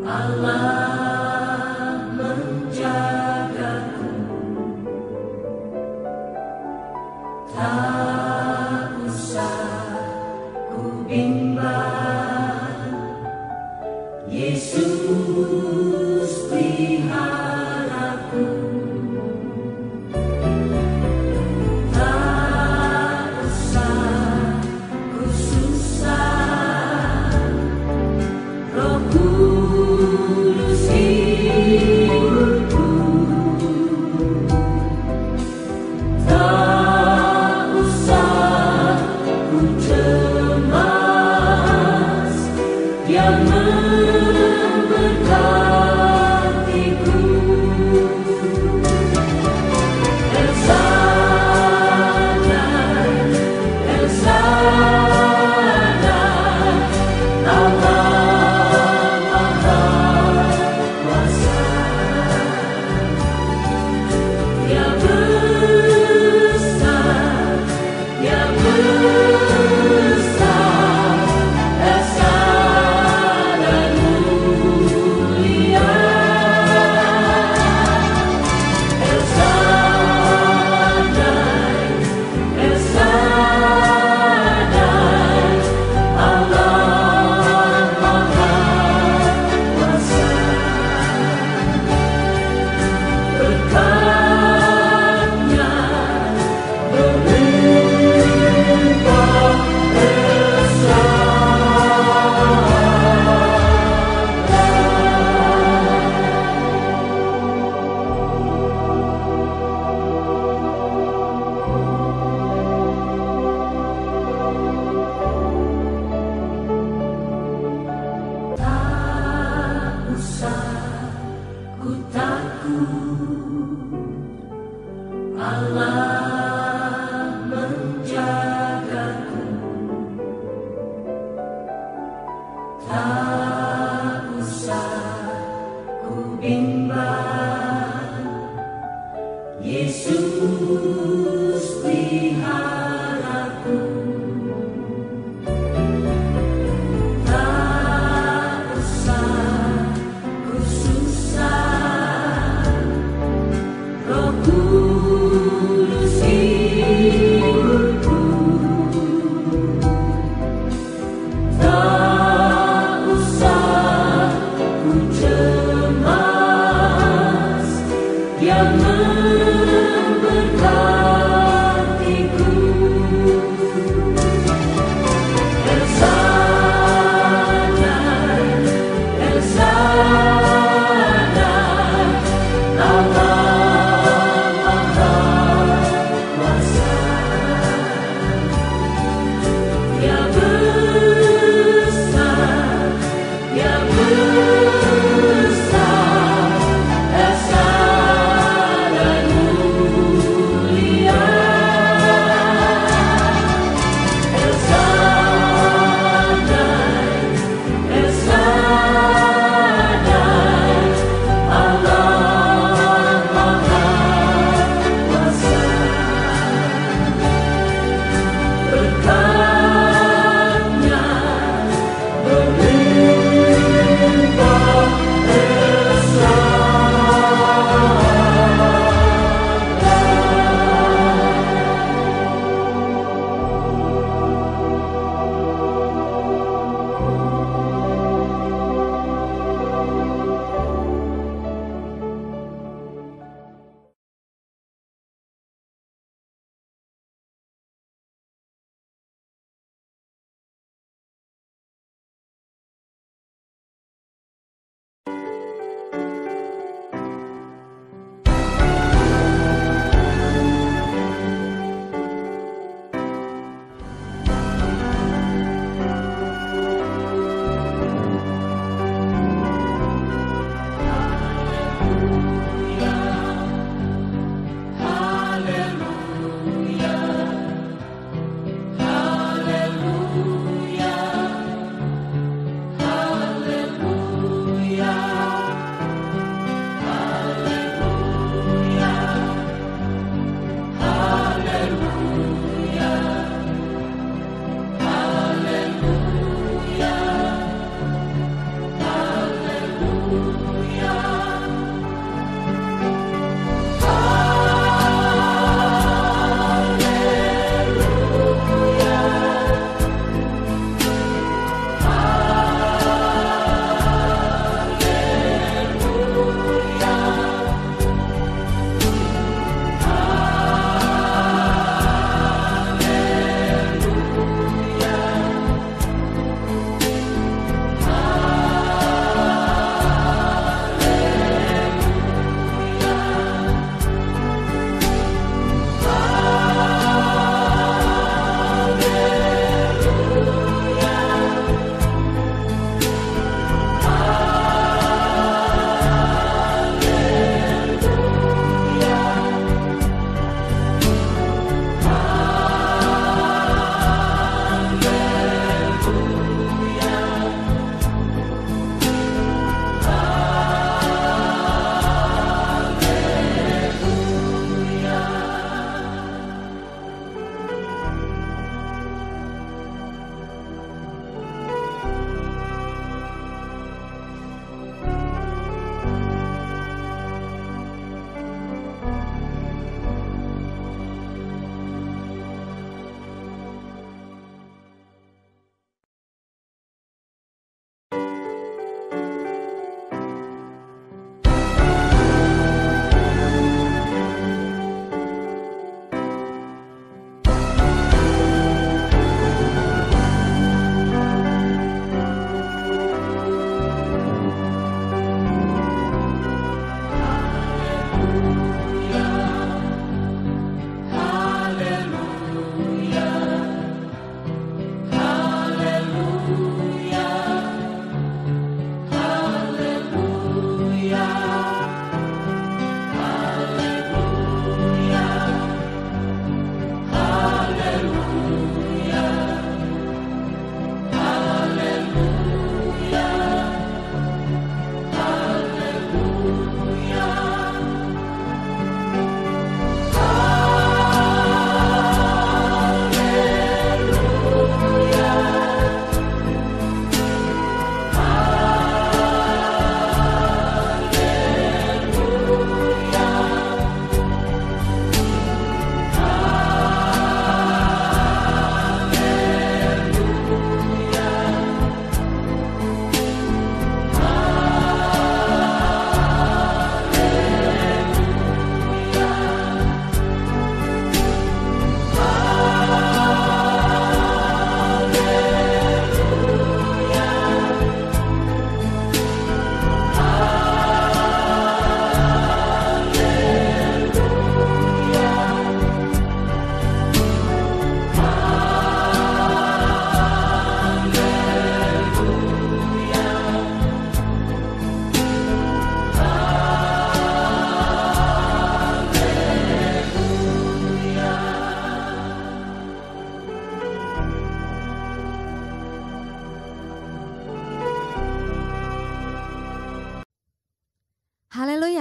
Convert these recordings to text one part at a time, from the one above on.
Allah menjagaku, tak usah ku bimbang. Yesus peliharaku, tak usah ku susah. Roh Kudus hidupku, tak usah ku cemas. Dia memberkatiku. El Shaddai, El Shaddai, Allah Maha Kuasa. Dia besar, Dia besar, esa dan mulia. El Shaddai, El Shaddai, Allah Maha Kuasa. Berkat-Nya berlimpah tak usah ku takut. Allah menjagaku, tak usah ku bimbang. Yesus peliharaku, tak usah ku susah. Roh Kudus hidupku, tak usah ku cemas. Dia memberkatiku. El Shaddai, El Shaddai, Allah Maha Kuasa. Dia besar, Dia besar, esa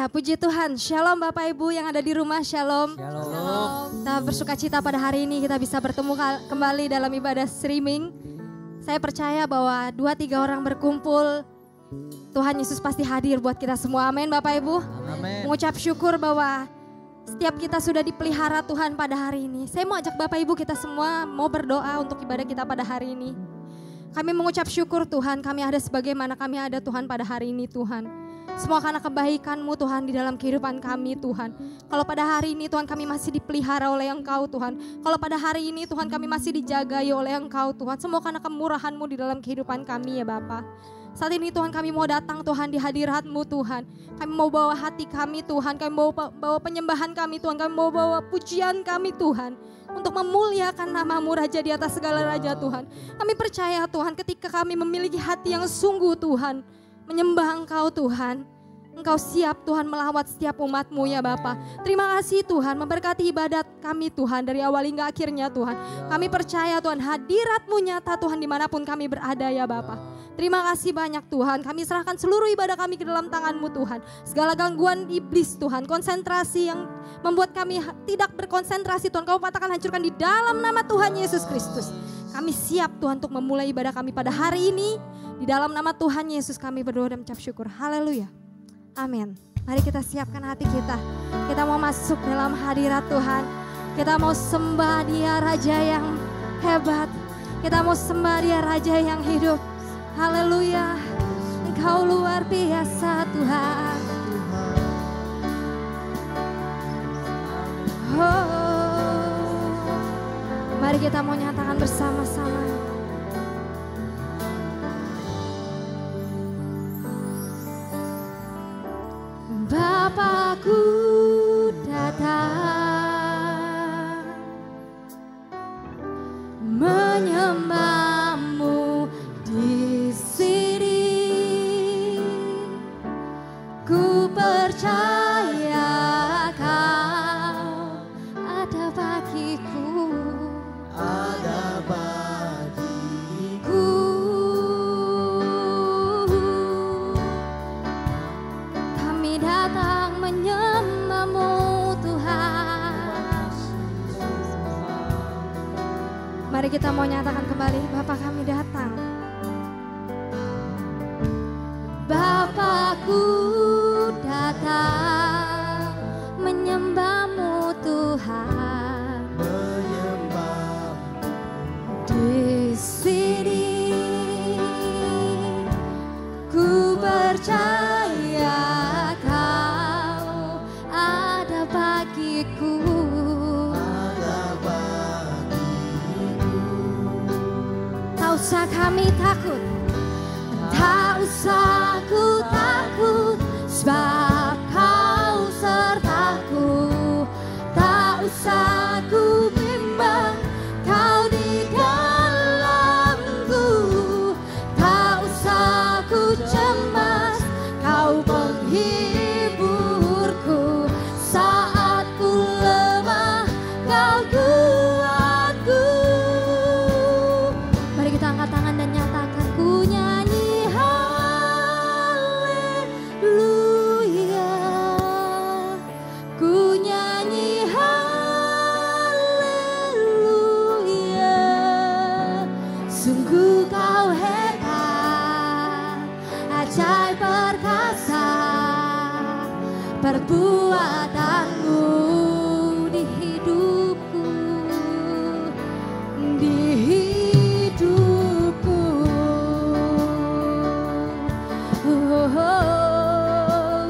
Haleluya, puji Tuhan. Shalom Bapak Ibu yang ada di rumah, shalom. Shalom. Kita bersuka cita pada hari ini kita bisa bertemu kembali dalam ibadah streaming. Saya percaya bahwa 2-3 orang berkumpul, Tuhan Yesus pasti hadir buat kita semua. Amin Bapak Ibu. Amin. Mengucap syukur bahwa setiap kita sudah dipelihara Tuhan pada hari ini. Saya mau ajak Bapak Ibu kita semua mau berdoa untuk ibadah kita pada hari ini. Kami mengucap syukur Tuhan, kami ada sebagaimana kami ada Tuhan pada hari ini Tuhan. Semua karena kebaikan-Mu Tuhan di dalam kehidupan kami Tuhan. Kalau pada hari ini Tuhan kami masih dipelihara oleh Engkau Tuhan. Kalau pada hari ini Tuhan kami masih dijagai oleh Engkau Tuhan. Semua karena kemurahan-Mu di dalam kehidupan kami ya Bapa. Saat ini Tuhan kami mau datang Tuhan di hadirat-Mu Tuhan. Kami mau bawa hati kami Tuhan. Kami mau bawa penyembahan kami Tuhan. Kami mau bawa pujian kami Tuhan. Untuk memuliakan nama-Mu Raja di atas segala raja Tuhan. Kami percaya Tuhan ketika kami memiliki hati yang sungguh Tuhan. Menyembah Engkau Tuhan. Engkau siap Tuhan melawat setiap umat-Mu ya Bapa. Terima kasih Tuhan memberkati ibadat kami Tuhan dari awal hingga akhirnya Tuhan. Kami percaya Tuhan hadirat-Mu nyata Tuhan dimanapun kami berada ya Bapa. Terima kasih banyak Tuhan. Kami serahkan seluruh ibadah kami ke dalam tangan-Mu Tuhan. Segala gangguan iblis Tuhan, konsentrasi yang membuat kami tidak berkonsentrasi Tuhan, Kau patahkan hancurkan di dalam nama Tuhan Yesus Kristus. Kami siap Tuhan untuk memulai ibadah kami pada hari ini. Di dalam nama Tuhan Yesus kami berdoa dan mengucap syukur. Haleluya. Amin. Mari kita siapkan hati kita. Kita mau masuk dalam hadirat Tuhan. Kita mau sembah Dia Raja yang hebat. Kita mau sembah Dia Raja yang hidup. Haleluya. Engkau luar biasa Tuhan. Oh. Mari kita mau nyatakan bersama-sama. Bapakku datang menyembah-Mu di sini. Ku percaya Kau ada bagiku. Ada bagiku. Kami datang menyembah-Mu Tuhan. Mari kita mau nyatakan kembali, Bapa kami datang. Bapakku datang menyembah-Mu Tuhan. Menyembah. Di sini ku percaya Kau ada bagiku. Ada bagiku. Tak usah kami takut, tak usah ku takut, sebab Kau sertaku. Tak usah ku bimbang, Kau di dalamku. Tak usah ku cemas, Kau penghiburku. Saat ku lemah, Kau kuatku. Mari kita angkat tangan dan nyatakan, ku nyanyi haleluya. Ku nyanyi haleluya. Sungguh Kau hebat, ajaib perkasa, perbuatan-Mu di hidupku, di hidupku.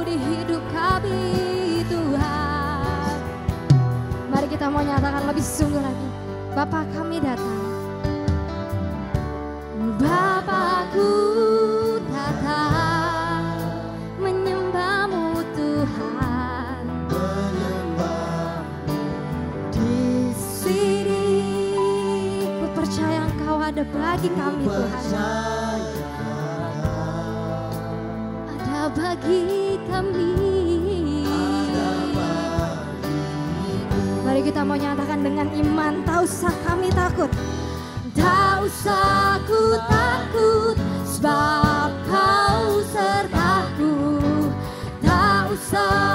Di hidup kami Tuhan. Mari kita mau nyatakan lebih sungguh lagi. Bapa kami datang. Bapakku datang menyembah-Mu Tuhan. Menyembah. Di sini ku percaya Engkau ada bagi kami Tuhan. Ada bagi kami. Mari kita mau nyatakan dengan iman, tak usah kami takut. Tak usah ku takut, sebab Kau sertaku. Tak usah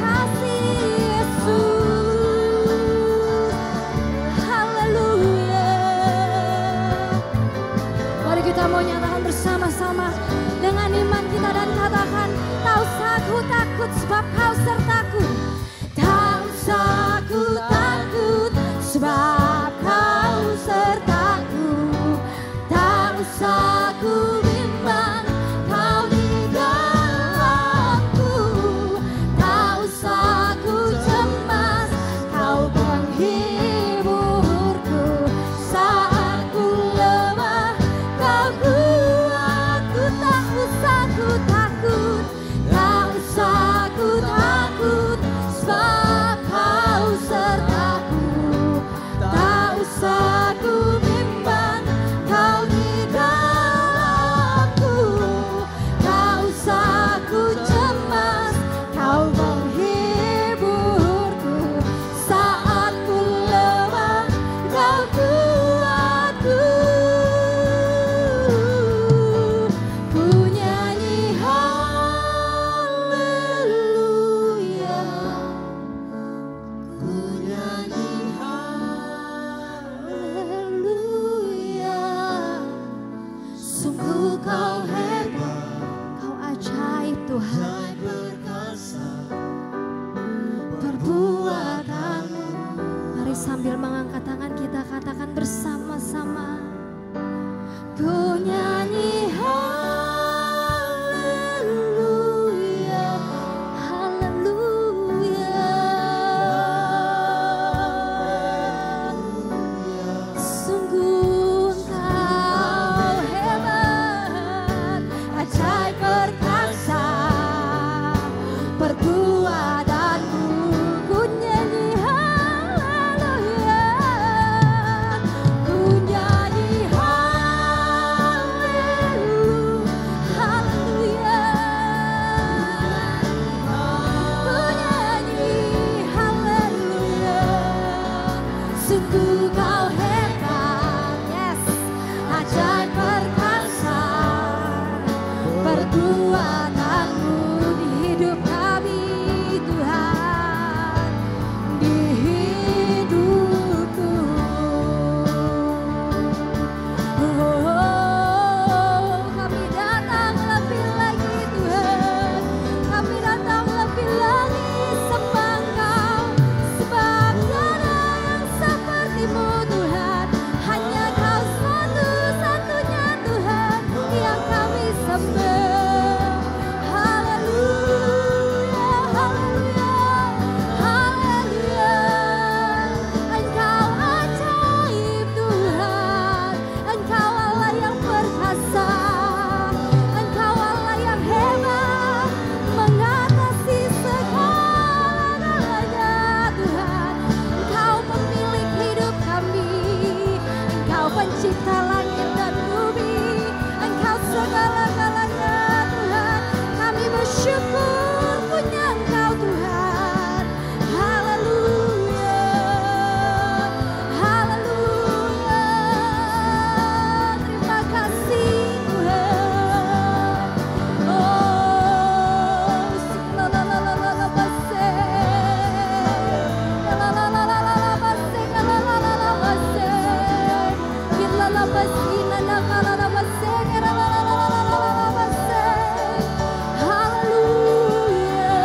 kasih Yesus. Haleluya. Mari kita mau nyatakan bersama-sama dengan iman kita dan katakan, tak usah aku takut sebab kau sertaku. Tak usah aku takut sebab kau sertaku. Tak usah aku bimbang, kau di dalamku. Tak usah aku cemas, kau penghiburku. Saat ku lemah, kau kuatku. Tak usah aku takut, tak usah aku takut sebab kau sertaku. Tak usah aku bimbang, kau di dalamku. Tak usah aku cemas, kau menghiburku. Saat ku lemah, kau kuatku. Ku nyanyi haleluya. Ku nyanyi Haleluya. Sungguh kau hebat, kau ajaib Tuhan. hai perkasa Perbuatanmu. Mari sambil mengangkat tangan kita katakan bersama-sama. Ku nyanyi haleluya, haleluya. Sungguh Engkau hebat, ajaib perkasa. Perbuatanmu. Ku nyanyi haleluya, ku nyanyi haleluya, haleluya. Ku nyanyi haleluya. Sungguh kau hebat, yes, ajaib perkasa. Perbuatanmu di hidup kami Tuhan, di hidupku. Oh, kami datang lebih lagi Tuhan, kami datang lebih lagi sembah Engkau, sebab tiada yang seperti-Mu Tuhan. Hanya Kau satu-satunya Tuhan yang kami sembah. Haleluya, haleluya, haleluya. Engkau ajaib Tuhan, Engkau Allah yang perkasa, Engkau Allah yang hebat, mengatasi segala-galanya Tuhan. Engkau pemilik hidup kami, Engkau pencipta langit dan bumi, Engkau segala-galanya Tuhan. Kami bersyukur punya Engkau Tuhan. Haleluya, haleluya. Terima kasih Tuhan. Oh, la-la-la-la-la-la-base. La-la-la-la-la-la-base, la-la-la-la-la-base. La-la-la-la-la-la-base, la-la-la-la-la-la-base. Haleluya.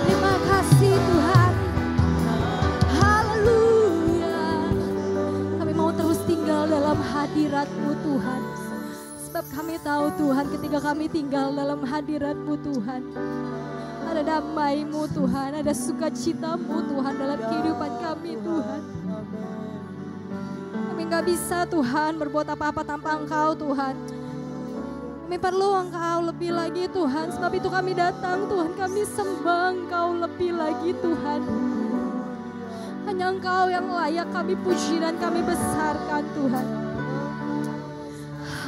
Terima kasih Tuhan. Haleluya. Kami mau terus tinggal dalam hadirat-Mu Tuhan. Sebab kami tahu Tuhan, ketika kami tinggal dalam hadirat-Mu Tuhan, ada damai-Mu Tuhan, ada sukacita-Mu Tuhan dalam kehidupan kami Tuhan. Kami gak bisa Tuhan berbuat apa-apa tanpa Engkau Tuhan. Kami perlu Engkau lebih lagi Tuhan, sebab itu kami datang Tuhan, kami sembah Engkau lebih lagi Tuhan. Hanya Engkau yang layak kami puji dan kami besarkan Tuhan.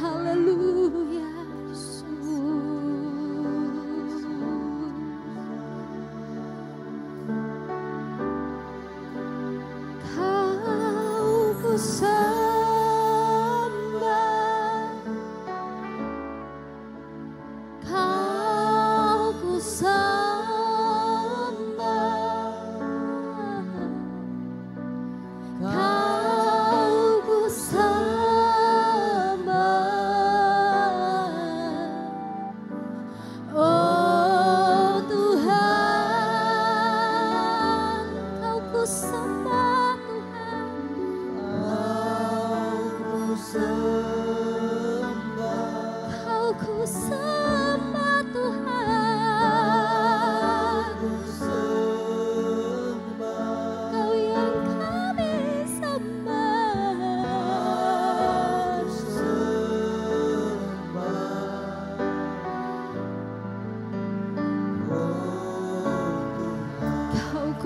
Haleluya. Kau ku sembah, Kau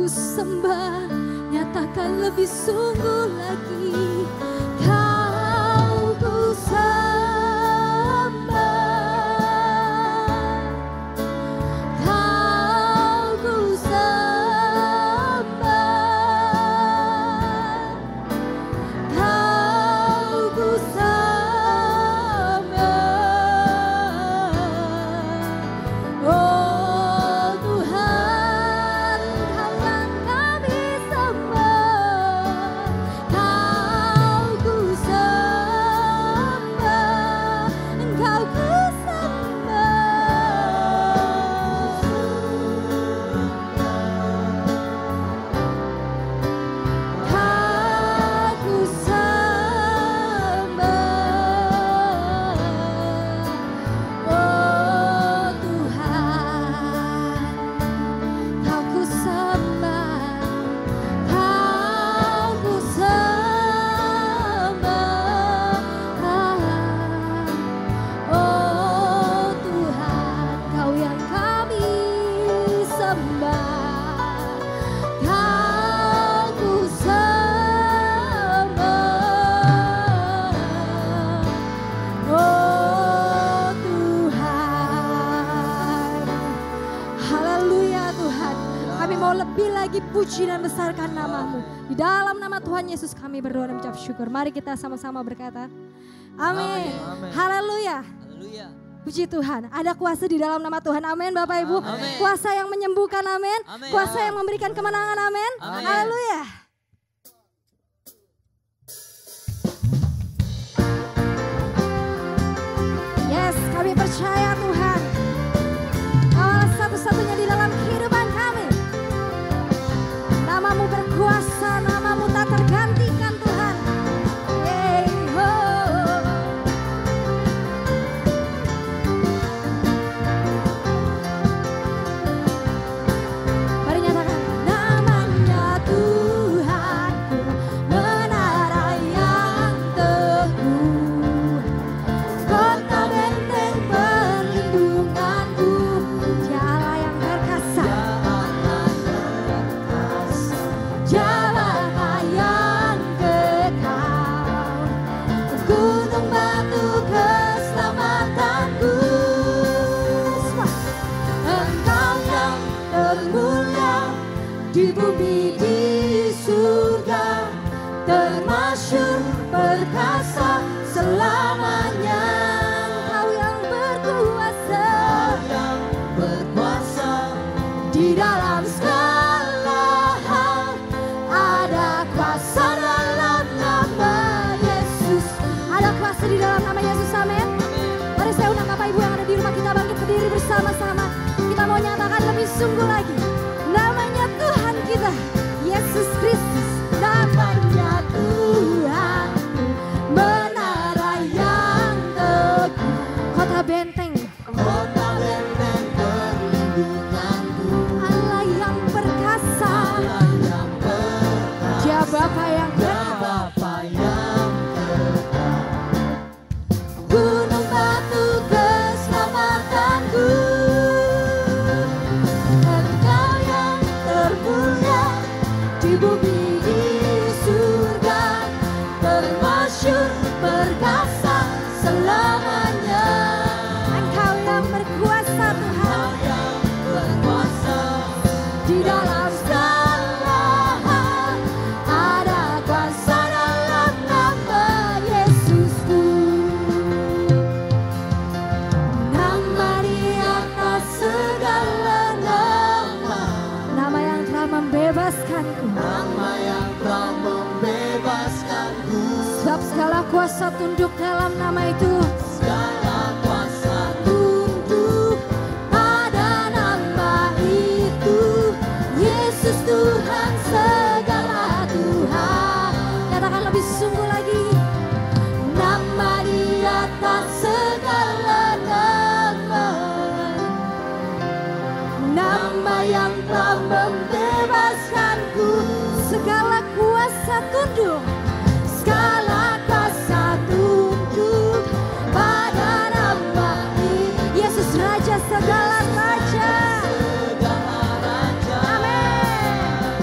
ku sembah, nyatakan lebih sungguh lagi. Kau ku sembah, Kau ku sembah, Kau ku sembah. Oh Tuhan, Kau yang kami sembah, Kau ku sembah, Kau ku puji dan besarkan nama-Mu. Di dalam nama Tuhan Yesus kami berdoa dan mengucap syukur. Mari kita sama-sama berkata, amin. Haleluya. Puji Tuhan, ada kuasa di dalam nama Tuhan, amin Bapak Ibu. Amin. Kuasa yang menyembuhkan, amin. Amin. Kuasa yang memberikan kemenangan, amin. Amin. Haleluya. Yes, kami percaya Tuhan, Kau satu-satunya di dalam kehidupan kami. Nama-Mu berkuasa, nama-Mu tak tergantikan Tuhan. Yeay, oh. Mari nyatakan, namanya Tuhanku, menara yang teguh, kota benteng perlindunganku, Dia Allah yang perkasa. Jalan yang kekal, gunung batu keselamatanku. Engkau yang termulia di bumi di surga, termasyhur perkasa selamanya. Engkau yang berkuasa, di dalam segala hal. Ada kuasa dalam nama Yesus. Ada kuasa di dalam nama Yesus, amin. Mari saya undang Bapak Ibu yang ada di rumah, kita bangkit berdiri bersama-sama. Kita mau nyatakan lebih sungguh lagi. Namanya Tuhan kita, Yesus Kristus. Namanya Tuhan, menara yang teguh, kota benteng perlindunganku, Allah yang perkasa, Dia Bapa yang kekal, gunung batu keselamatanku. Engkau yang termulia di bumi di surga, termasyhur perkasa selamanya. Engkau yang berkuasa Tuhan, di dalam segala hal. Ada kuasa dalam nama Yesusku. Nama di atas segala nama, nama yang telah membebaskanku. Sebab segala kuasa tunduk dalam nama itu. Tunduk pada nama itu. Yesus Tuhan, segala Tuhan. Katakan lebih sungguh lagi. Nama di atas segala nama, nama yang telah membebaskanku. Segala kuasa tunduk, segala kuasa tunduk pada nama Yesus, Raja segala raja. Amin.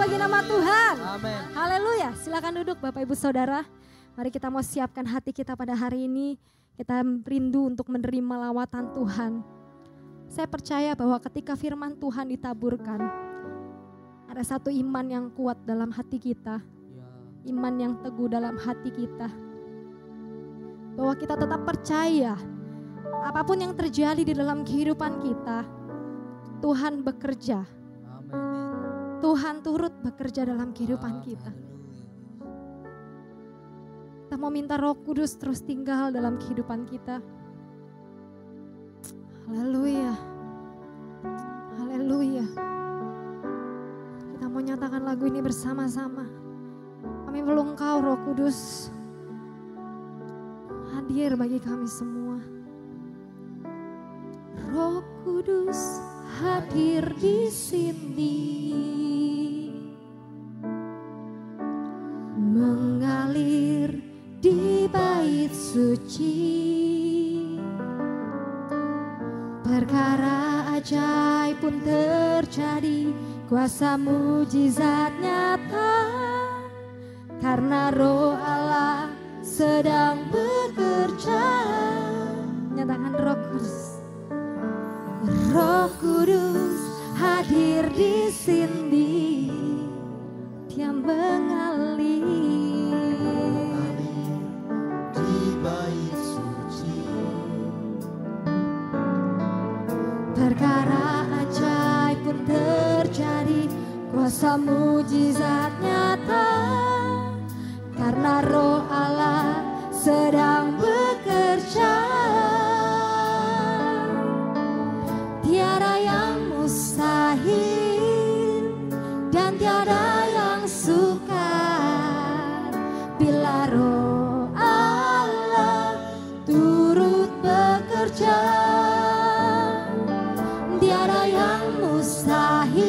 bagi nama Tuhan. Amin. Haleluya. Silakan duduk Bapak Ibu Saudara. Mari kita mau siapkan hati kita pada hari ini. Kita rindu untuk menerima lawatan Tuhan. Saya percaya bahwa ketika firman Tuhan ditaburkan, ada satu iman yang kuat dalam hati kita. Iman yang teguh dalam hati kita. Bahwa kita tetap percaya apapun yang terjadi di dalam kehidupan kita, Tuhan bekerja. Amin. Tuhan turut bekerja dalam kehidupan kita. Kita mau minta Roh Kudus terus tinggal dalam kehidupan kita. Haleluya. Haleluya. Kita mau nyatakan lagu ini bersama-sama. Kami perlu Engkau Roh Kudus hadir bagi kami semua. Roh Kudus hadir di sini, mengalir di bait suci. Perkara ajaib pun terjadi, kuasa mujizat nyata, karena Roh Allah sedang bekerja. Nyatakan Roh Kudus. Roh Kudus hadir di sini, Dia mengalir di bait suci. Perkara ajaib pun terjadi, kuasa mujizat nyata, karena Roh Allah sedang bekerja. Tiada yang mustahil dan tiada yang sukar bila Roh Allah turut bekerja. Tiada yang mustahil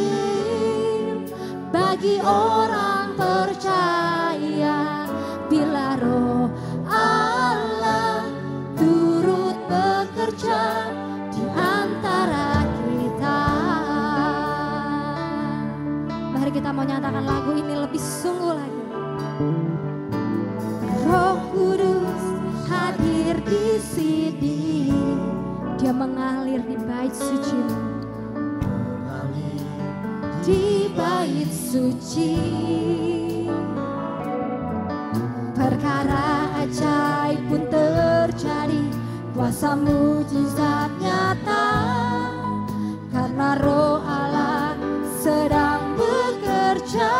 bagi orang percaya bila Roh Allah turut bekerja di antara kita. Mari kita mau nyatakan lagu ini lebih sungguh lagi. Roh Kudus hadir di sini, Dia mengalir di bait suci. Di bait suci, perkara ajaib pun terjadi, kuasa mujizat nyata, karena Roh Allah sedang bekerja.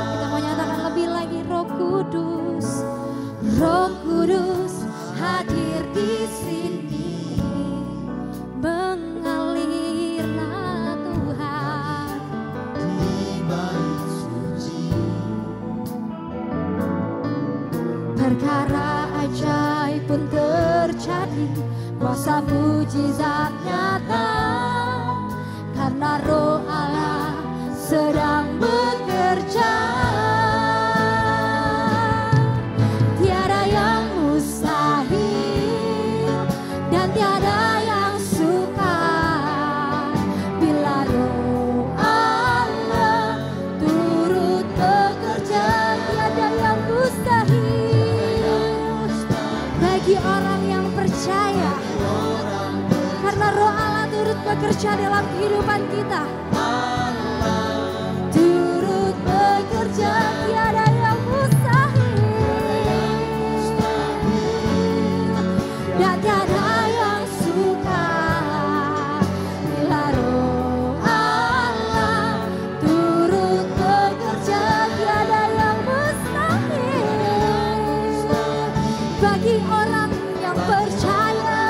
Kita mau nyatakan lebih lagi. Roh Kudus, Roh Kudus hadir di sini, mengalirlah Tuhan Di bait suci. perkara ajaib pun terjadi, kuasa mujizat nyata, karena Roh Allah sedang bekerja. Tiada yang mustahil dan tiada yang sukar bila Roh Allah turut bekerja. Tiada yang mustahil bagi orang yang percaya, karena Roh Allah turut bekerja dalam kehidupan kita. Turut bekerja, tiada yang mustahil dan tiada yang sukar bila Roh Allah turut bekerja. Tiada yang mustahil bagi orang yang percaya,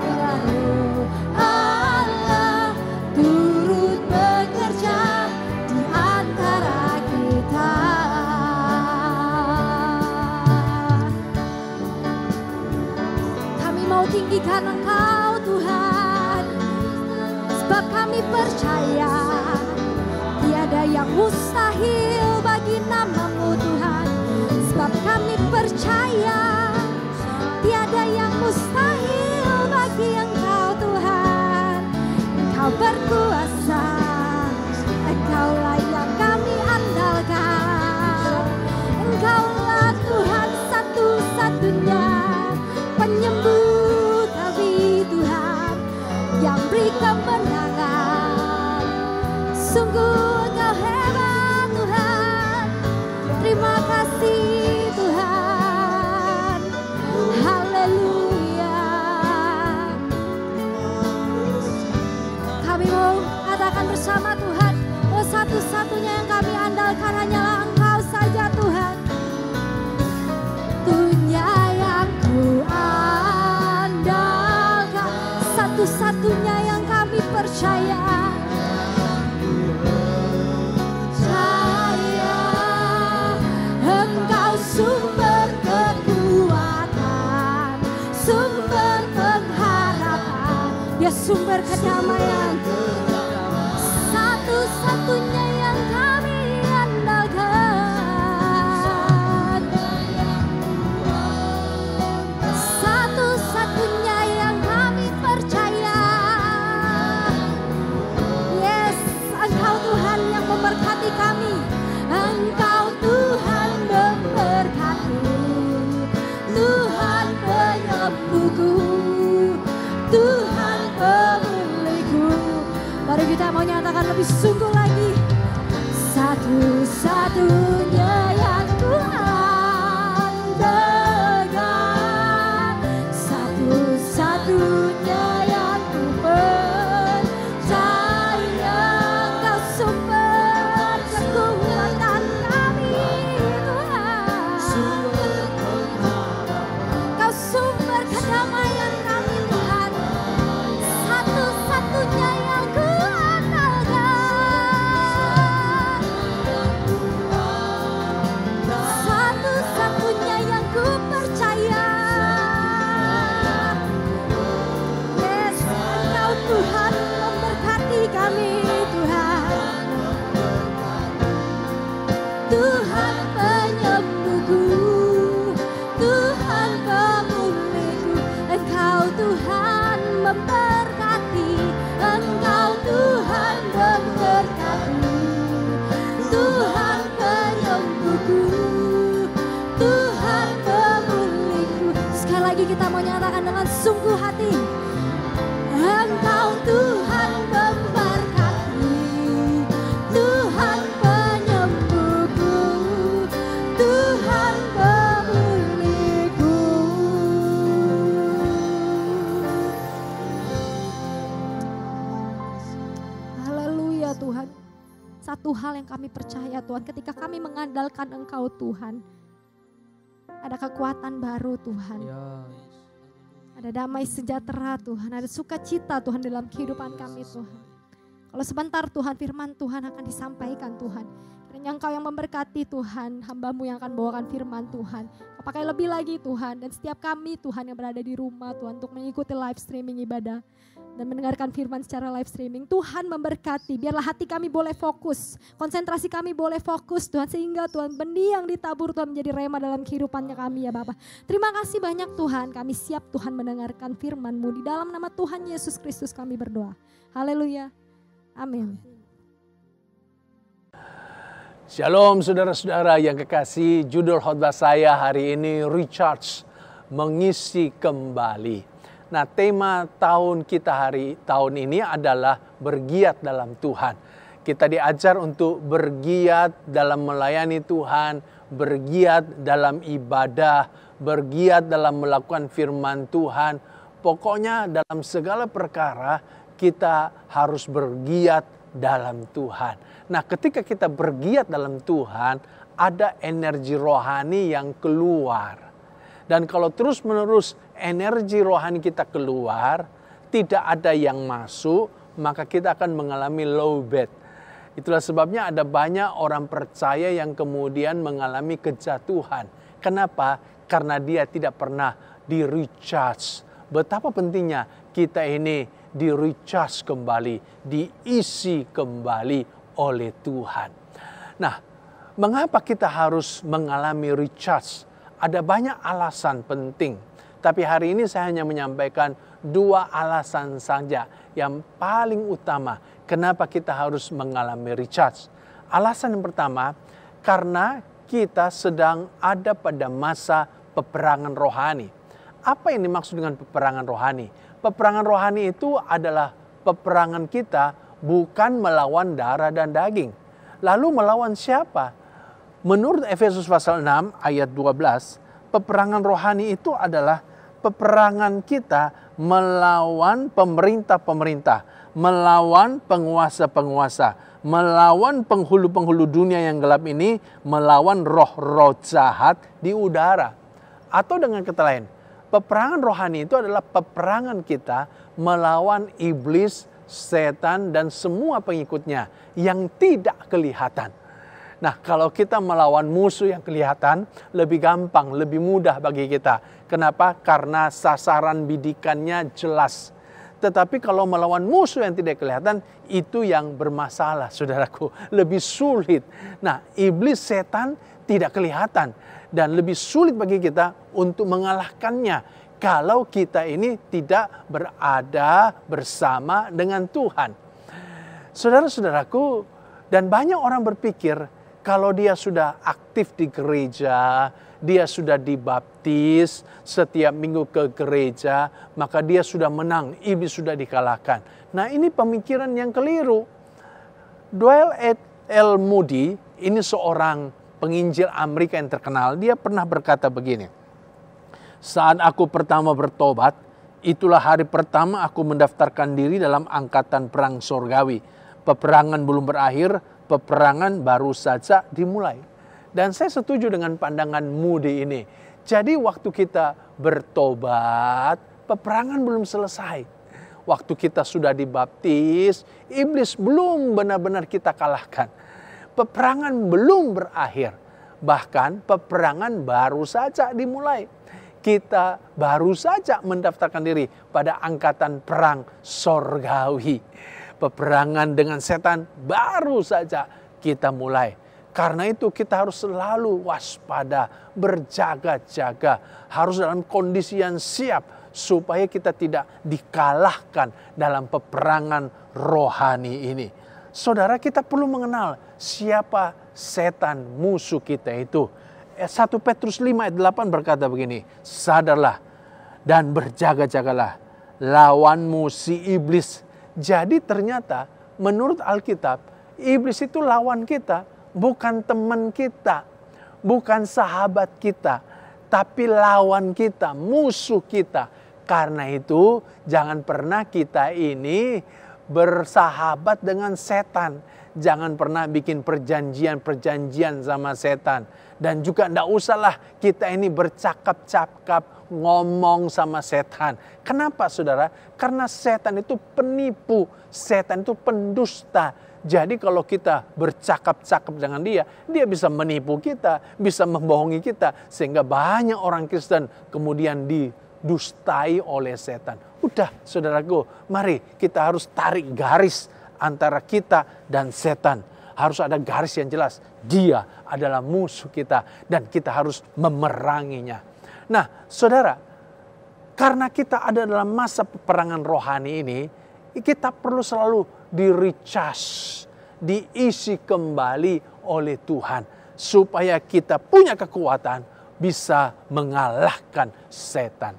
bila Roh Allah turut bekerja di antara kita. Kami mau tinggikan Engkau Tuhan, sebab kami percaya tiada yang mustahil bagi nama-Mu Tuhan. Sebab kami percaya tiada yang mustahil bagi Engkau Tuhan. Engkau berkuasa, Engkau Tuhan bersama Tuhan. Oh, satu-satunya yang kami andalkan hanyalah Engkau saja Tuhan. Satunya yang ku andalkan, satu-satunya yang kami percaya. Engkau sumber kekuatan, sumber pengharapan, Dia sumber kedamaian. Satu-satunya yang kami andalkan, satu-satunya yang kami percaya. Yes, Engkau Tuhan yang memberkati kami. Engkau Tuhan memberkati, Tuhan penyembuhku, Tuhan pemulihku. Mari kita mau nyatakan lebih sungguh lagi. Satu-satunya yang ku andalkan, satu-satunya yang ku percaya. Engkau sumber kekuatan kami Tuhan, Engkau sumber kedamaian kami Tuhan. Satu-satunya yang ku andalkan, satu-satunya yang ku percaya. Yes, Engkau Tuhan memberkati kami Tuhan, Tuhan penyembuhku, Tuhan pemulihku. Engkau Tuhan memberkati, Engkau Tuhan memberkati, Tuhan penyembuhku, Tuhan pemulihku. Sekali lagi kita mau nyatakan dengan sungguh hati. Engkau Tuhan memberkati, Tuhan penyembuhku, Tuhan pemulihku. Haleluya Tuhan. Satu hal yang kami percaya Tuhan, ketika kami mengandalkan Engkau Tuhan, ada kekuatan baru Tuhan. Ada damai sejahtera Tuhan, ada sukacita Tuhan dalam kehidupan kami Tuhan. Kalau sebentar Tuhan, firman Tuhan akan disampaikan Tuhan. Kiranya Engkau yang memberkati Tuhan, hamba-Mu yang akan bawakan firman Tuhan. Kau pakai lebih lagi Tuhan, dan setiap kami Tuhan yang berada di rumah Tuhan untuk mengikuti live streaming ibadah dan mendengarkan firman secara live streaming. Tuhan memberkati, biarlah hati kami boleh fokus, konsentrasi kami boleh fokus Tuhan, sehingga Tuhan benih yang ditabur Tuhan menjadi rema dalam kehidupannya kami ya Bapa. Terima kasih banyak Tuhan, kami siap Tuhan mendengarkan firman-Mu. Di dalam nama Tuhan Yesus Kristus kami berdoa. Haleluya. Amin. Shalom saudara-saudara yang kekasih, judul khotbah saya hari ini Recharge, mengisi kembali. Nah, tema tahun ini adalah bergiat dalam Tuhan. Kita diajar untuk bergiat dalam melayani Tuhan, bergiat dalam ibadah, bergiat dalam melakukan firman Tuhan. Pokoknya dalam segala perkara kita harus bergiat dalam Tuhan. Nah, ketika kita bergiat dalam Tuhan, ada energi rohani yang keluar. Dan kalau terus-menerus energi rohani kita keluar, tidak ada yang masuk, maka kita akan mengalami low bed. Itulah sebabnya ada banyak orang percaya yang kemudian mengalami kejatuhan. Kenapa? Karena dia tidak pernah di-recharge. Betapa pentingnya kita ini di-recharge kembali, diisi kembali oleh Tuhan. Nah, mengapa kita harus mengalami recharge? Ada banyak alasan penting, tapi hari ini saya hanya menyampaikan 2 alasan saja yang paling utama kenapa kita harus mengalami recharge. Alasan yang pertama, karena kita sedang ada pada masa peperangan rohani. Apa yang dimaksud dengan peperangan rohani? Peperangan rohani itu adalah peperangan kita bukan melawan darah dan daging. Lalu melawan siapa? Menurut Efesus pasal 6 ayat 12, peperangan rohani itu adalah peperangan kita melawan pemerintah-pemerintah, melawan penguasa-penguasa, melawan penghulu-penghulu dunia yang gelap ini, melawan roh-roh jahat di udara. Atau dengan kata lain, peperangan rohani itu adalah peperangan kita melawan iblis, setan, dan semua pengikutnya yang tidak kelihatan. Nah, kalau kita melawan musuh yang kelihatan, lebih gampang, lebih mudah bagi kita. Kenapa? Karena sasaran bidikannya jelas. Tetapi kalau melawan musuh yang tidak kelihatan, itu yang bermasalah, saudaraku. Lebih sulit. Nah, iblis, setan tidak kelihatan. Dan lebih sulit bagi kita untuk mengalahkannya kalau kita ini tidak berada bersama dengan Tuhan. Saudara-saudaraku, dan banyak orang berpikir, kalau dia sudah aktif di gereja, dia sudah dibaptis, setiap minggu ke gereja, maka dia sudah menang, iblis sudah dikalahkan. Nah, ini pemikiran yang keliru. Dwight L. Moody, ini seorang penginjil Amerika yang terkenal, dia pernah berkata begini, "Saat aku pertama bertobat, itulah hari pertama aku mendaftarkan diri dalam angkatan perang sorgawi. Peperangan belum berakhir, peperangan baru saja dimulai." Dan saya setuju dengan pandangan Moody ini. Jadi waktu kita bertobat, peperangan belum selesai. Waktu kita sudah dibaptis, iblis belum benar-benar kita kalahkan. Peperangan belum berakhir. Bahkan peperangan baru saja dimulai. Kita baru saja mendaftarkan diri pada angkatan perang sorgawi. Peperangan dengan setan baru saja kita mulai. Karena itu kita harus selalu waspada, berjaga-jaga. Harus dalam kondisi yang siap supaya kita tidak dikalahkan dalam peperangan rohani ini. Saudara, kita perlu mengenal siapa setan musuh kita itu. 1 Petrus 5 ayat 8 berkata begini, "Sadarlah dan berjaga-jagalah lawanmu si iblis." Jadi ternyata menurut Alkitab, iblis itu lawan kita, bukan teman kita, bukan sahabat kita, tapi lawan kita, musuh kita. Karena itu jangan pernah kita ini bersahabat dengan setan. Jangan pernah bikin perjanjian-perjanjian sama setan. Dan juga tidak usahlah kita ini bercakap-cakap, ngomong sama setan. Kenapa saudara? Karena setan itu penipu, setan itu pendusta. Jadi kalau kita bercakap-cakap dengan dia, dia bisa menipu kita, bisa membohongi kita. Sehingga banyak orang Kristen kemudian didustai oleh setan. Udah saudaraku, mari kita harus tarik garis antara kita dan setan. Harus ada garis yang jelas. Dia adalah musuh kita dan kita harus memeranginya. Nah saudara, karena kita ada dalam masa peperangan rohani ini, kita perlu selalu di-recharge, diisi kembali oleh Tuhan. Supaya kita punya kekuatan bisa mengalahkan setan.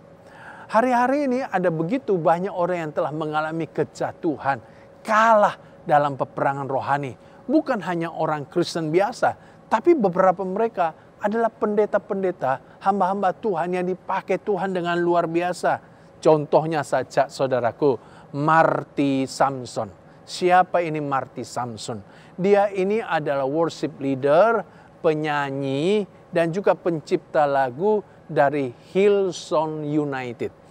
Hari-hari ini ada begitu banyak orang yang telah mengalami kejatuhan, kalah dalam peperangan rohani. Bukan hanya orang Kristen biasa, tapi beberapa mereka adalah pendeta-pendeta, hamba-hamba Tuhan yang dipakai Tuhan dengan luar biasa. Contohnya saja saudaraku, Marty Sampson. Siapa ini Marty Sampson? Dia ini adalah worship leader, penyanyi, dan juga pencipta lagu dari Hillsong United.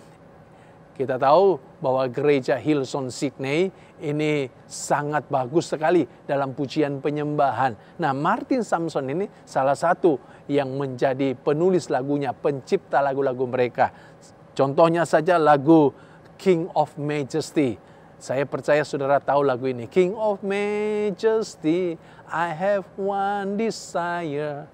Kita tahu bahwa gereja Hillsong Sydney ini sangat bagus sekali dalam pujian penyembahan. Nah, Marty Sampson ini salah satu yang menjadi penulis lagunya, pencipta lagu-lagu mereka. Contohnya saja lagu King of Majesty. Saya percaya saudara tahu lagu ini. King of Majesty, I have one desire,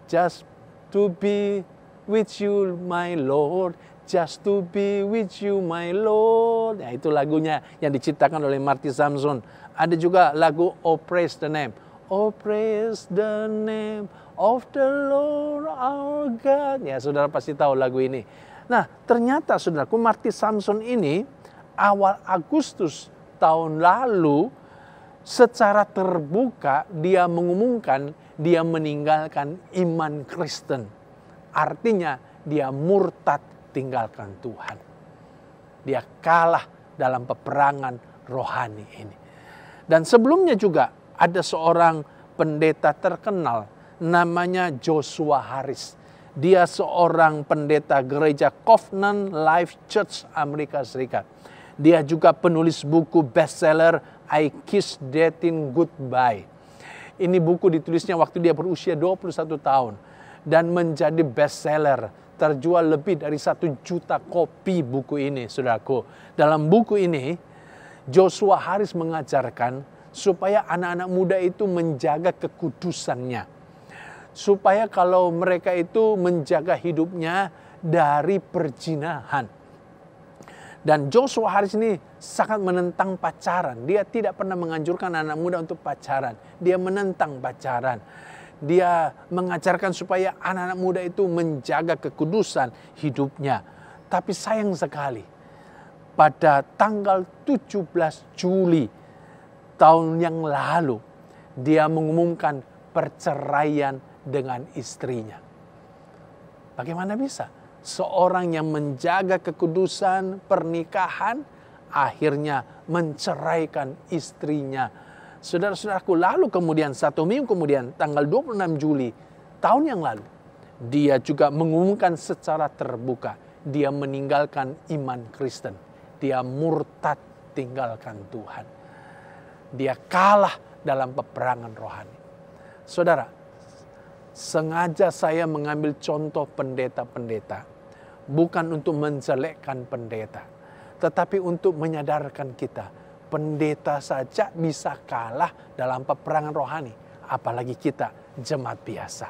just to be with you, my Lord. Just to be with you, my Lord. Nah, itu lagunya yang diciptakan oleh Marty Sampson. Ada juga lagu Oh Praise the Name. Oh praise the name of the Lord our God. Ya, saudara pasti tahu lagu ini. Nah, ternyata saudaraku, Marty Sampson ini awal Agustus tahun lalu secara terbuka dia mengumumkan dia meninggalkan iman Kristen. Artinya dia murtad, tinggalkan Tuhan. Dia kalah dalam peperangan rohani ini. Dan sebelumnya juga ada seorang pendeta terkenal namanya Joshua Harris. Dia seorang pendeta gereja Covenant Life Church Amerika Serikat. Dia juga penulis buku bestseller I Kiss Dating Goodbye. Ini buku ditulisnya waktu dia berusia 21 tahun dan menjadi bestseller. Terjual lebih dari 1 juta kopi buku ini, saudaraku. Dalam buku ini, Joshua Harris mengajarkan supaya anak-anak muda itu menjaga kekudusannya. Supaya kalau mereka itu menjaga hidupnya dari perzinahan. Dan Joshua Harris ini sangat menentang pacaran. Dia tidak pernah menganjurkan anak muda untuk pacaran. Dia menentang pacaran. Dia mengajarkan supaya anak-anak muda itu menjaga kekudusan hidupnya. Tapi sayang sekali, pada tanggal 17 Juli tahun yang lalu, dia mengumumkan perceraian dengan istrinya. Bagaimana bisa seorang yang menjaga kekudusan pernikahan akhirnya menceraikan istrinya? Saudara-saudaraku, lalu kemudian 1 minggu kemudian tanggal 26 Juli tahun yang lalu, dia juga mengumumkan secara terbuka dia meninggalkan iman Kristen. Dia murtad tinggalkan Tuhan. Dia kalah dalam peperangan rohani. Saudara, sengaja saya mengambil contoh pendeta-pendeta. Bukan untuk menjelekkan pendeta. Tetapi untuk menyadarkan kita. Pendeta saja bisa kalah dalam peperangan rohani. Apalagi kita jemaat biasa.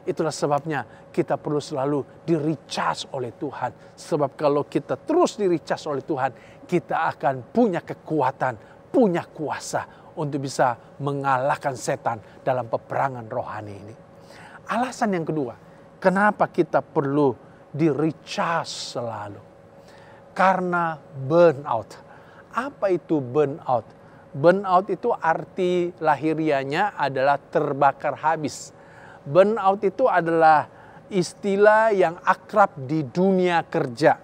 Itulah sebabnya kita perlu selalu di-recharge oleh Tuhan. Sebab kalau kita terus di-recharge oleh Tuhan, kita akan punya kekuatan, punya kuasa untuk bisa mengalahkan setan dalam peperangan rohani ini. Alasan yang kedua, kenapa kita perlu di-recharge selalu? Karena burnout. Apa itu burnout? Burnout itu arti lahirianya adalah terbakar habis. Burnout itu adalah istilah yang akrab di dunia kerja.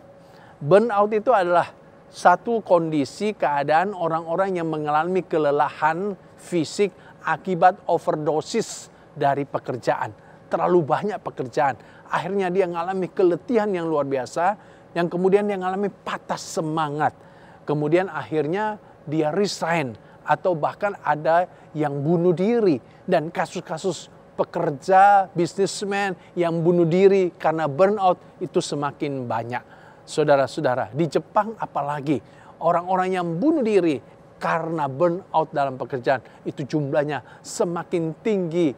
Burnout itu adalah satu kondisi keadaan orang-orang yang mengalami kelelahan fisik akibat overdosis dari pekerjaan. Terlalu banyak pekerjaan. Akhirnya dia mengalami keletihan yang luar biasa, yang kemudian dia mengalami patah semangat. Kemudian akhirnya dia resign atau bahkan ada yang bunuh diri. Dan kasus-kasus pekerja, bisnismen yang bunuh diri karena burnout itu semakin banyak. Saudara-saudara, di Jepang apalagi orang-orang yang bunuh diri karena burnout dalam pekerjaan itu jumlahnya semakin tinggi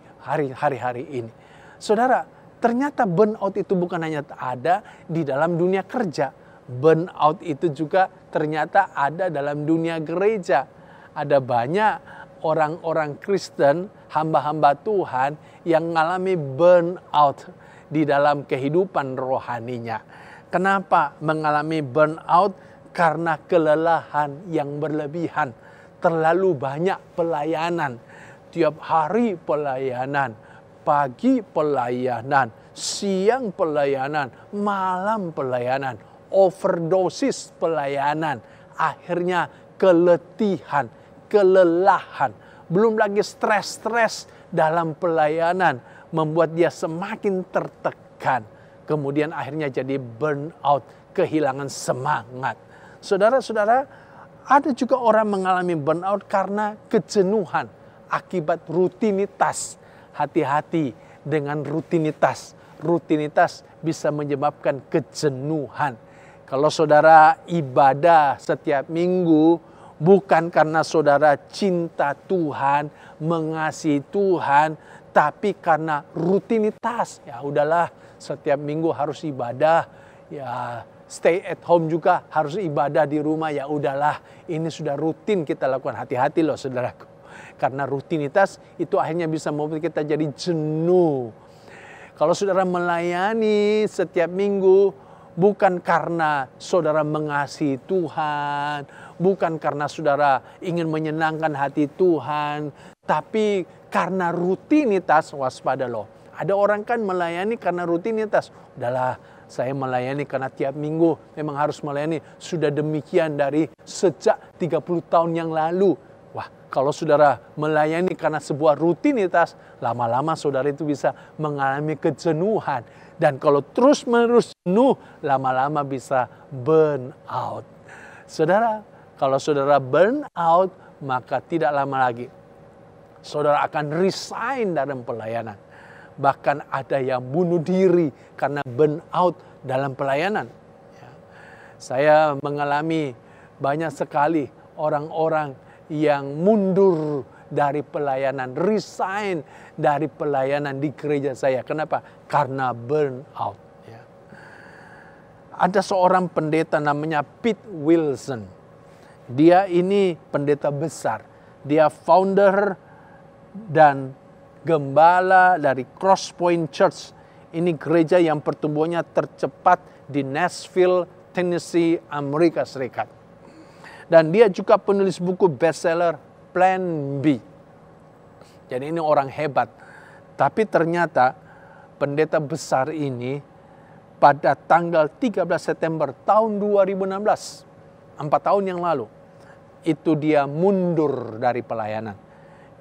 hari-hari ini. Saudara, ternyata burnout itu bukan hanya ada di dalam dunia kerja. Burnout itu juga ternyata ada dalam dunia gereja. Ada banyak orang-orang Kristen, hamba-hamba Tuhan yang mengalami burnout di dalam kehidupan rohaninya. Kenapa mengalami burnout? Karena kelelahan yang berlebihan. Terlalu banyak pelayanan. Tiap hari pelayanan. Pagi pelayanan. Siang pelayanan. Malam pelayanan. Overdosis pelayanan. Akhirnya keletihan. Kelelahan. Belum lagi stres-stres dalam pelayanan. Membuat dia semakin tertekan. Kemudian akhirnya jadi burnout, kehilangan semangat. Saudara-saudara, ada juga orang mengalami burnout karena kejenuhan akibat rutinitas. Hati-hati dengan rutinitas. Rutinitas bisa menyebabkan kejenuhan. Kalau saudara ibadah setiap minggu, bukan karena saudara cinta Tuhan, mengasihi Tuhan, tapi karena rutinitas. Ya udahlah, setiap minggu harus ibadah, ya stay at home juga harus ibadah di rumah, ya udahlah, ini sudah rutin kita lakukan. Hati-hati loh saudaraku, karena rutinitas itu akhirnya bisa membuat kita jadi jenuh. Kalau saudara melayani setiap minggu, bukan karena saudara mengasihi Tuhan, bukan karena saudara ingin menyenangkan hati Tuhan, tapi karena rutinitas. Waspada loh. Ada orang kan melayani karena rutinitas. Udahlah, Saya melayani karena tiap minggu memang harus melayani. Sudah demikian dari sejak 30 tahun yang lalu. Wah, kalau saudara melayani karena sebuah rutinitas, lama-lama saudara itu bisa mengalami kejenuhan. Dan kalau terus-menerus jenuh, lama-lama bisa burn out. Saudara, kalau saudara burn out, maka tidak lama lagi saudara akan resign dalam pelayanan. Bahkan ada yang bunuh diri karena burn out dalam pelayanan. Ya. Saya mengalami banyak sekali orang-orang yang mundur dari pelayanan, resign dari pelayanan di gereja saya. Kenapa? Karena burn out. Ya. Ada seorang pendeta namanya Pete Wilson. Dia ini pendeta besar. Dia founder dan gembala dari Crosspoint Church. Ini gereja yang pertumbuhannya tercepat di Nashville, Tennessee, Amerika Serikat. Dan dia juga penulis buku bestseller Plan B. Jadi ini orang hebat. Tapi ternyata pendeta besar ini pada tanggal 13 September tahun 2016, 4 tahun yang lalu, itu dia mundur dari pelayanan.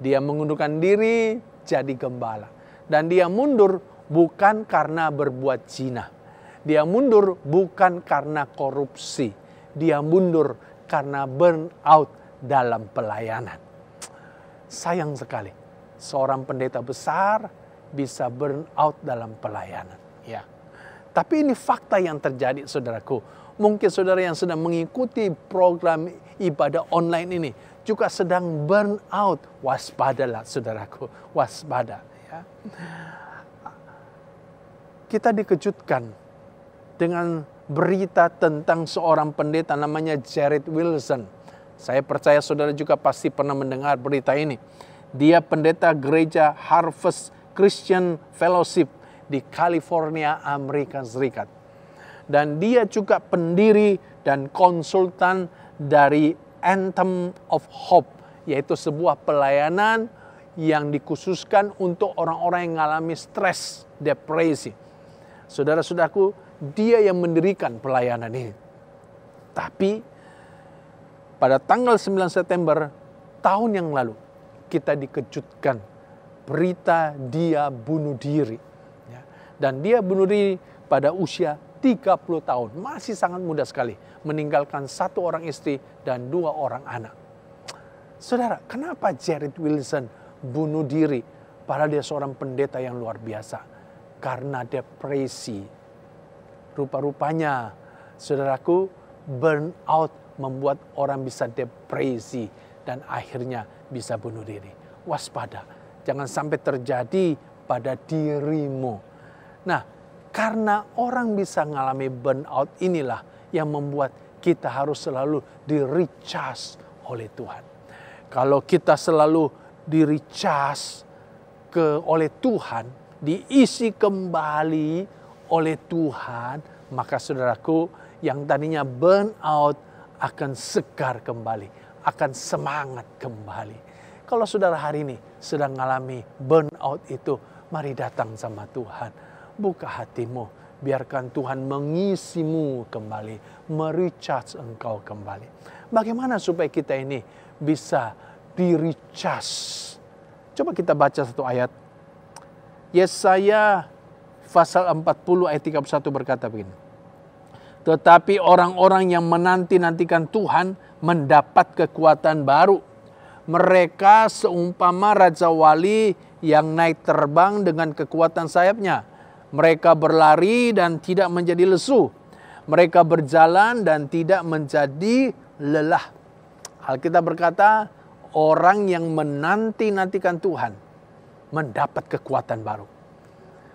Dia mengundurkan diri jadi gembala. Dan dia mundur bukan karena berbuat zina. Dia mundur bukan karena korupsi. Dia mundur karena burn out dalam pelayanan. Sayang sekali, seorang pendeta besar bisa burn out dalam pelayanan. Ya. Tapi ini fakta yang terjadi, saudaraku. Mungkin saudara yang sedang mengikuti program ibadah online ini juga sedang burn out. Waspadalah, saudaraku, waspada. Ya. Kita dikejutkan dengan berita tentang seorang pendeta namanya Jared Wilson. Saya percaya saudara juga pasti pernah mendengar berita ini. Dia pendeta gereja Harvest Christian Fellowship di California, Amerika Serikat. Dan dia juga pendiri dan konsultan dari Anthem of Hope, yaitu sebuah pelayanan yang dikhususkan untuk orang-orang yang mengalami stres, depresi. Saudara-saudaraku, dia yang mendirikan pelayanan ini. Tapi pada tanggal 9 September tahun yang lalu, kita dikejutkan berita dia bunuh diri. Ya. Dan dia bunuh diri pada usia 30 tahun. Masih sangat muda sekali. Meninggalkan 1 orang istri dan 2 orang anak. Saudara, kenapa Jared Wilson bunuh diri? Padahal dia seorang pendeta yang luar biasa. Karena depresi. Rupa-rupanya, saudaraku, burn out membuat orang bisa depresi dan akhirnya bisa bunuh diri. Waspada, jangan sampai terjadi pada dirimu. Nah, karena orang bisa mengalami burnout inilah yang membuat kita harus selalu di-recharge oleh Tuhan. Kalau kita selalu di-recharge oleh Tuhan, diisi kembali oleh Tuhan, maka saudaraku yang tadinya burnout akan segar kembali, akan semangat kembali. Kalau saudara hari ini sedang mengalami burnout itu, mari datang sama Tuhan. Buka hatimu, biarkan Tuhan mengisimu kembali, merecharge engkau kembali. Bagaimana supaya kita ini bisa di-recharge? Coba kita baca satu ayat. Yesaya pasal 40 ayat 31 berkata begini. Tetapi orang-orang yang menanti-nantikan Tuhan mendapat kekuatan baru. Mereka seumpama Raja Wali yang naik terbang dengan kekuatan sayapnya. Mereka berlari dan tidak menjadi lesu. Mereka berjalan dan tidak menjadi lelah. Alkitab berkata, orang yang menanti-nantikan Tuhan mendapat kekuatan baru.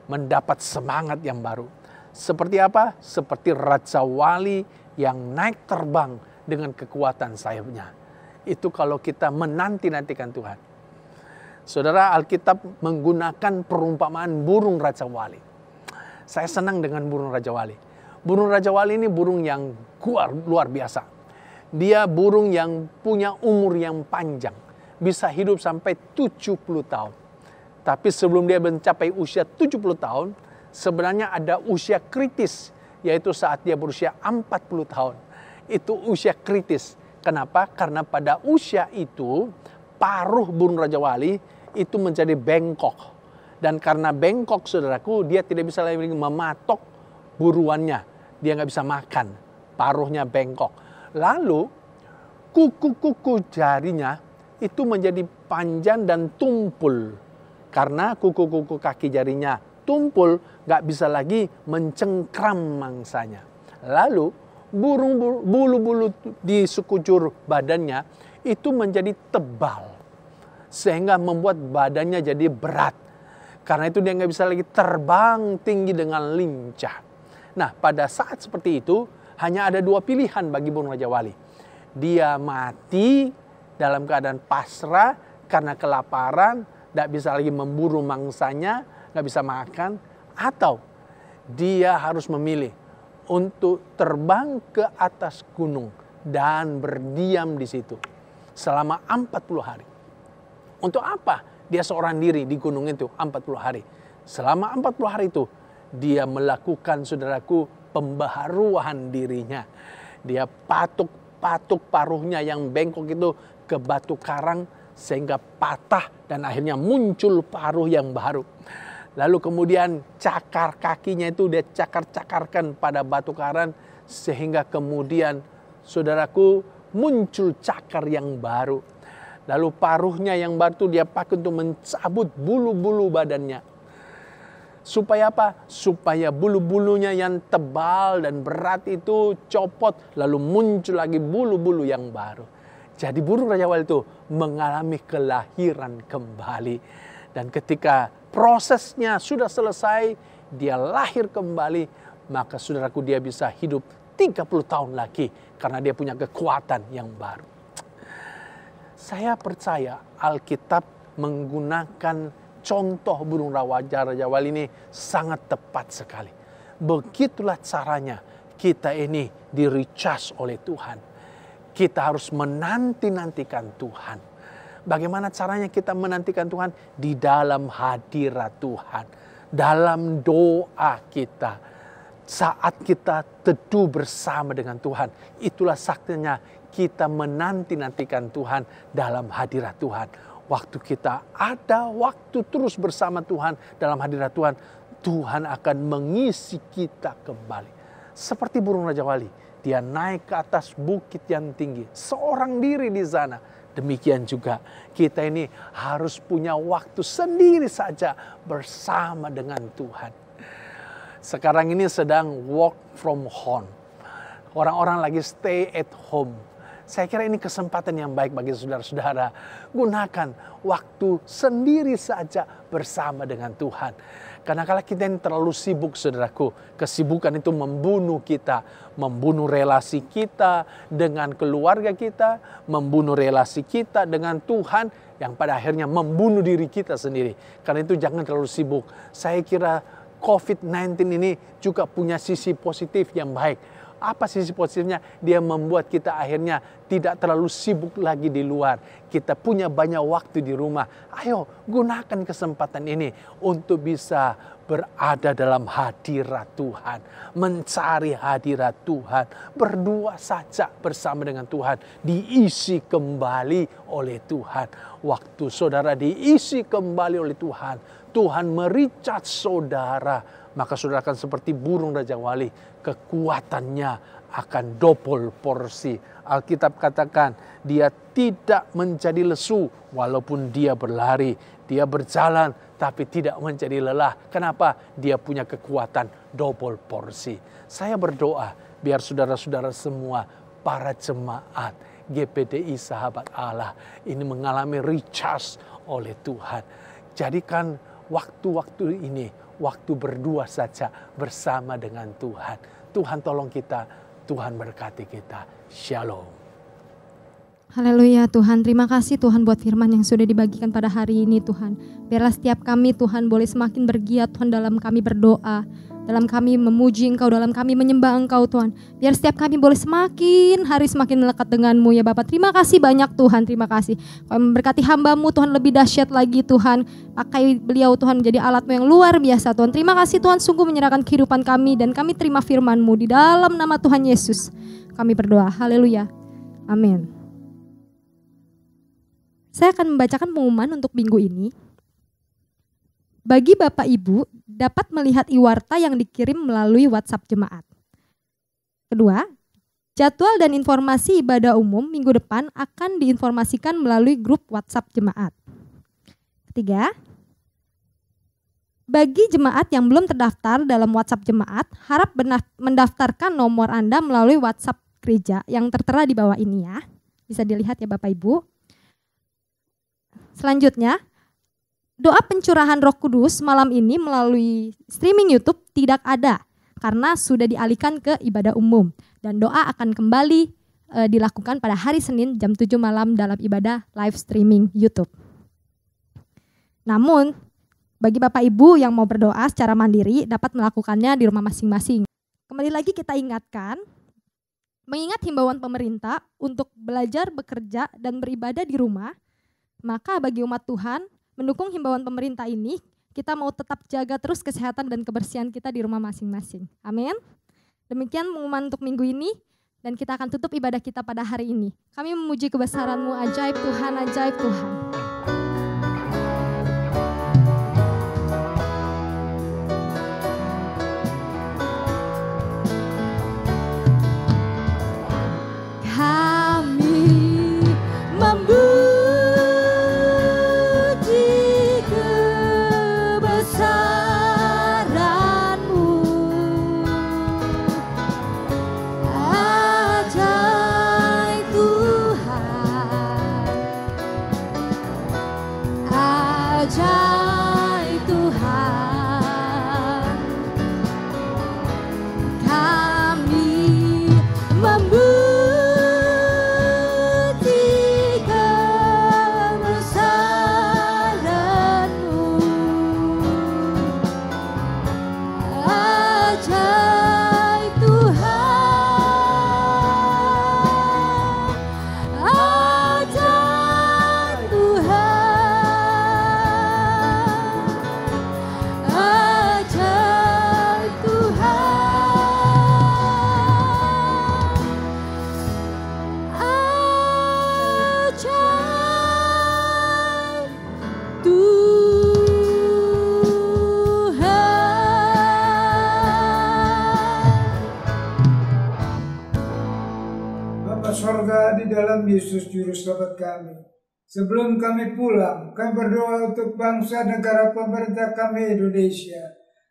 Mendapat semangat yang baru. Seperti apa? Seperti Raja Wali yang naik terbang dengan kekuatan sayapnya. Itu kalau kita menanti-nantikan Tuhan. Saudara, Alkitab menggunakan perumpamaan burung Raja Wali. Saya senang dengan burung Raja Wali. Burung Raja Wali ini burung yang luar biasa. Dia burung yang punya umur yang panjang. Bisa hidup sampai 70 tahun. Tapi sebelum dia mencapai usia 70 tahun, sebenarnya ada usia kritis yaitu saat dia berusia 40 tahun. Itu usia kritis. Kenapa? Karena pada usia itu paruh burung Raja Wali itu menjadi bengkok. Dan karena bengkok, saudaraku, dia tidak bisa lagi mematok buruannya. Dia nggak bisa makan. Paruhnya bengkok. Lalu kuku-kuku jarinya itu menjadi panjang dan tumpul. Karena kuku-kuku kaki jarinya tumpul, nggak bisa lagi mencengkram mangsanya. Lalu bulu-bulu di sekujur badannya itu menjadi tebal. Sehingga membuat badannya jadi berat. Karena itu dia nggak bisa lagi terbang tinggi dengan lincah. Nah, pada saat seperti itu, hanya ada dua pilihan bagi burung Raja Wali. Dia mati dalam keadaan pasrah karena kelaparan, tidak bisa lagi memburu mangsanya, nggak bisa makan. Atau dia harus memilih untuk terbang ke atas gunung dan berdiam di situ selama 40 hari. Untuk apa dia seorang diri di gunung itu 40 hari? Selama 40 hari itu dia melakukan, saudaraku, pembaharuan dirinya. Dia patuk paruhnya yang bengkok itu ke batu karang sehingga patah dan akhirnya muncul paruh yang baru. Lalu kemudian cakar kakinya itu dia cakar-cakarkan pada batu karang sehingga kemudian, saudaraku, muncul cakar yang baru. Lalu paruhnya yang baru itu dia pakai untuk mencabut bulu-bulu badannya. Supaya apa? Supaya bulu-bulunya yang tebal dan berat itu copot. Lalu muncul lagi bulu-bulu yang baru. Jadi burung Raja Wali itu mengalami kelahiran kembali. Dan ketika prosesnya sudah selesai, dia lahir kembali. Maka saudaraku, dia bisa hidup 30 tahun lagi. Karena dia punya kekuatan yang baru. Saya percaya Alkitab menggunakan contoh burung Raja Wali ini sangat tepat sekali. Begitulah caranya kita ini di-recharge oleh Tuhan. Kita harus menanti-nantikan Tuhan. Bagaimana caranya kita menantikan Tuhan? Di dalam hadirat Tuhan. Dalam doa kita. Saat kita teduh bersama dengan Tuhan. Itulah saatnya kita menanti-nantikan Tuhan dalam hadirat Tuhan. Waktu kita ada waktu terus bersama Tuhan dalam hadirat Tuhan, Tuhan akan mengisi kita kembali. Seperti burung Raja Wali, dia naik ke atas bukit yang tinggi, seorang diri di sana. Demikian juga kita ini harus punya waktu sendiri saja bersama dengan Tuhan. Sekarang ini sedang work from home. Orang-orang lagi stay at home. Saya kira ini kesempatan yang baik bagi saudara-saudara. Gunakan waktu sendiri saja bersama dengan Tuhan. Karena kalau kita ini terlalu sibuk, saudaraku, kesibukan itu membunuh kita. Membunuh relasi kita dengan keluarga kita. Membunuh relasi kita dengan Tuhan. Yang pada akhirnya membunuh diri kita sendiri. Karena itu jangan terlalu sibuk. Saya kira COVID-19 ini juga punya sisi positif yang baik. Apa sisi positifnya? Dia membuat kita akhirnya tidak terlalu sibuk lagi di luar. Kita punya banyak waktu di rumah. Ayo gunakan kesempatan ini untuk bisa berada dalam hadirat Tuhan. Mencari hadirat Tuhan. Berdua saja bersama dengan Tuhan. Diisi kembali oleh Tuhan. Waktu saudara diisi kembali oleh Tuhan. Tuhan mericat saudara. Maka saudara akan seperti burung Raja Wali. Kekuatannya akan double porsi. Alkitab katakan dia tidak menjadi lesu walaupun dia berlari. Dia berjalan tapi tidak menjadi lelah. Kenapa? Dia punya kekuatan double porsi. Saya berdoa biar saudara-saudara semua, para jemaat GPDI Sahabat Allah ini mengalami recharge oleh Tuhan. Jadikan waktu-waktu ini waktu berdua saja bersama dengan Tuhan. Tuhan tolong kita, Tuhan berkati kita. Shalom. Haleluya Tuhan, terima kasih Tuhan buat firman yang sudah dibagikan pada hari ini Tuhan. Biarlah setiap kami Tuhan boleh semakin bergiat Tuhan dalam kami berdoa. dalam kami memuji Engkau, dalam kami menyembah Engkau Tuhan. Biar setiap kami boleh semakin hari semakin melekat dengan-Mu ya Bapa. Terima kasih banyak Tuhan, terima kasih. Kau memberkati hamba-Mu Tuhan lebih dahsyat lagi Tuhan. Pakai beliau Tuhan menjadi alat-Mu yang luar biasa Tuhan. Terima kasih Tuhan, sungguh menyerahkan kehidupan kami dan kami terima firman-Mu di dalam nama Tuhan Yesus. Kami berdoa, haleluya, amin. Saya akan membacakan pengumuman untuk minggu ini. Bagi Bapak Ibu dapat melihat e-warta yang dikirim melalui WhatsApp jemaat. Kedua, jadwal dan informasi ibadah umum minggu depan akan diinformasikan melalui grup WhatsApp jemaat. Ketiga, bagi jemaat yang belum terdaftar dalam WhatsApp jemaat, harap mendaftarkan nomor Anda melalui WhatsApp gereja yang tertera di bawah ini ya. Bisa dilihat ya Bapak Ibu. Selanjutnya, doa pencurahan Roh Kudus malam ini melalui streaming YouTube tidak ada karena sudah dialihkan ke ibadah umum dan doa akan kembali dilakukan pada hari Senin jam 7 malam dalam ibadah live streaming YouTube. Namun, bagi Bapak Ibu yang mau berdoa secara mandiri dapat melakukannya di rumah masing-masing. Kembali lagi kita ingatkan, mengingat himbauan pemerintah untuk belajar, bekerja, dan beribadah di rumah, maka bagi umat Tuhan mendukung himbauan pemerintah ini, kita mau tetap jaga terus kesehatan dan kebersihan kita di rumah masing-masing. Amin. Demikian pengumuman untuk minggu ini dan kita akan tutup ibadah kita pada hari ini. Kami memuji kebesaran-Mu, ajaib Tuhan, ajaib Tuhan. Sorga di dalam Yesus Juru Selamat kami. Sebelum kami pulang, kami berdoa untuk bangsa negara pemerintah kami Indonesia.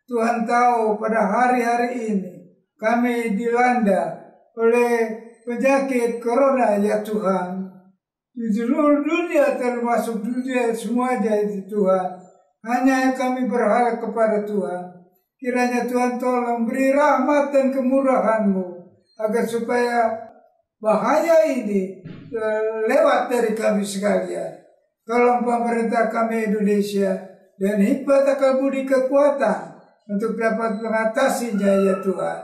Tuhan tahu pada hari-hari ini kami dilanda oleh penyakit corona ya Tuhan. Di seluruh dunia termasuk dunia semuanya itu Tuhan. Hanya kami berharap kepada Tuhan. Kiranya Tuhan tolong beri rahmat dan kemurahan-Mu agar supaya bahaya ini lewat dari kami sekalian. Tolong pemerintah kami Indonesia dan hikmat akal budi kekuatan untuk dapat mengatasinya ya Tuhan.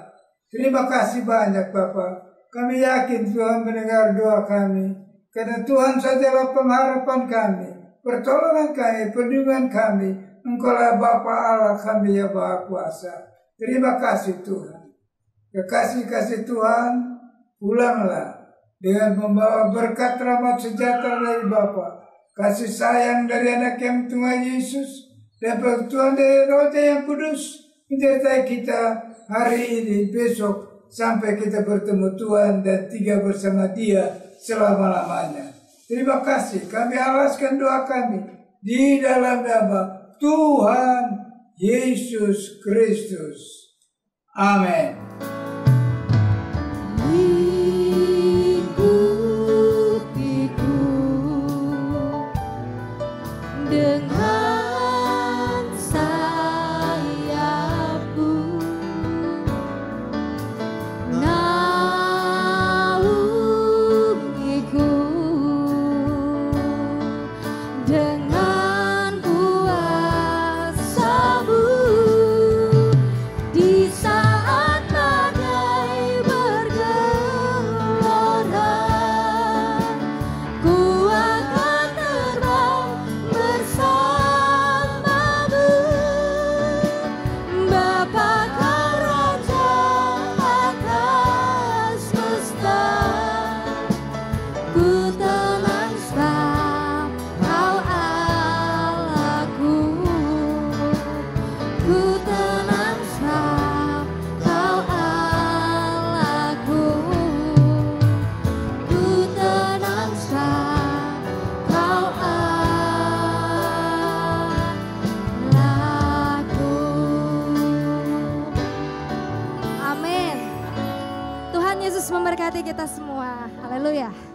Terima kasih banyak Bapak. Kami yakin Tuhan mendengar doa kami. Karena Tuhan sajalah pengharapan kami, pertolongan kami, perlindungan kami. Engkaulah Bapa Allah kami yang Maha Kuasa. Terima kasih Tuhan. Kekasih-kasih Tuhan, pulanglah dengan membawa berkat rahmat sejahtera dari Bapa, kasih sayang dari anak yang Tuhan Yesus, dan pertuan dari Roh yang Kudus menyertai kita hari ini, besok, sampai kita bertemu Tuhan dan tinggal bersama Dia selama-lamanya. Terima kasih, kami alaskan doa kami di dalam nama Tuhan Yesus Kristus. Amin. Di memberkati kita semua. Haleluya.